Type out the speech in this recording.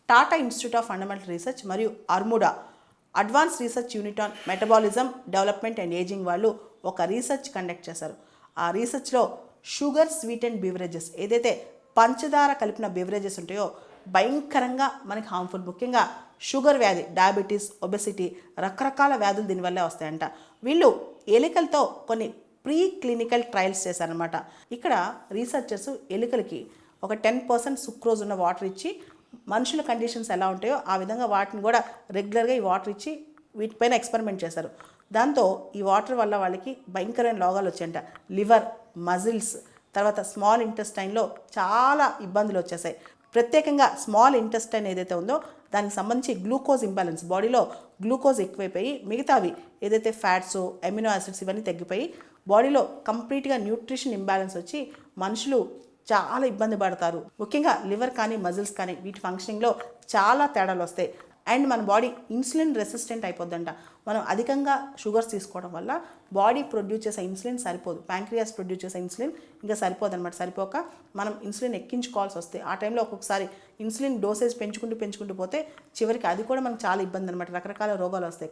Tata institute of fundamental research మరియు అర్ముడా advance research unit on metabolism development and ageing వాళ్ళు ఒక రీసెర్చ్ కండక్ట్ చేశారు. ఆ రీసెర్చ్లో షుగర్ స్వీటెండ్ బెవరేజెస్, ఏదైతే పంచదార కలిపిన బెవరేజెస్ ఉంటాయో భయంకరంగా మనకి హార్మ్ఫుల్. ముఖ్యంగా షుగర్ వ్యాధి, డయాబెటీస్, ఒబెసిటీ, రకరకాల వ్యాధులు దీనివల్లే వస్తాయంట. వీళ్ళు ఎలుకలతో కొన్ని ప్రీ క్లినికల్ ట్రయల్స్ చేశారనమాట. ఇక్కడ రీసెర్చర్స్ ఎలుకలకి ఒక 10% సుక్రోజ్ ఉన్న వాటర్ ఇచ్చి మనుషుల కండిషన్స్ ఎలా ఉంటాయో ఆ విధంగా వాటిని కూడా రెగ్యులర్గా ఈ వాటర్ ఇచ్చి వీటిపైన ఎక్స్పెరిమెంట్ చేశారు. దాంతో ఈ వాటర్ వల్ల వాళ్ళకి భయంకరమైన రోగాలు వచ్చాయంట. లివర్, మజిల్స్, తర్వాత స్మాల్ ఇంటెస్టైన్లో చాలా ఇబ్బందులు వచ్చేసాయి. ప్రత్యేకంగా స్మాల్ ఇంటెస్టైన్ ఏదైతే ఉందో దానికి సంబంధించి గ్లూకోజ్ ఇంబ్యాలెన్స్, బాడీలో గ్లూకోజ్ ఎక్కువైపోయి మిగతావి ఏదైతే ఫ్యాట్స్, అమినో యాసిడ్స్ ఇవన్నీ తగ్గిపోయి బాడీలో కంప్లీట్గా న్యూట్రిషన్ ఇంబ్యాలెన్స్ వచ్చి మనుషులు చాలా ఇబ్బంది పడతారు. ముఖ్యంగా లివర్ కానీ మజిల్స్ కానీ వీటి ఫంక్షనింగ్లో చాలా తేడాలు వస్తాయి. అండ్ మన బాడీ ఇన్సులిన్ రెసిస్టెంట్ అయిపోద్దంట. మనం అధికంగా షుగర్స్ తీసుకోవడం వల్ల బాడీ ప్రొడ్యూస్ చేసే ఇన్సులిన్ సరిపోదు, ప్యాంక్రియాస్ ప్రొడ్యూస్ చేసే ఇన్సులిన్ ఇంకా సరిపోదన్నమాట. సరిపోక మనం ఇన్సులిన్ ఎక్కించుకోవాల్సి వస్తాయి. ఆ టైంలో ఒక్కొక్కసారి ఇన్సులిన్ డోసేజ్ పెంచుకుంటూ పోతే చివరికి అది కూడా మనకు చాలా ఇబ్బంది అనమాట. రకరకాల రోగాలు వస్తాయి.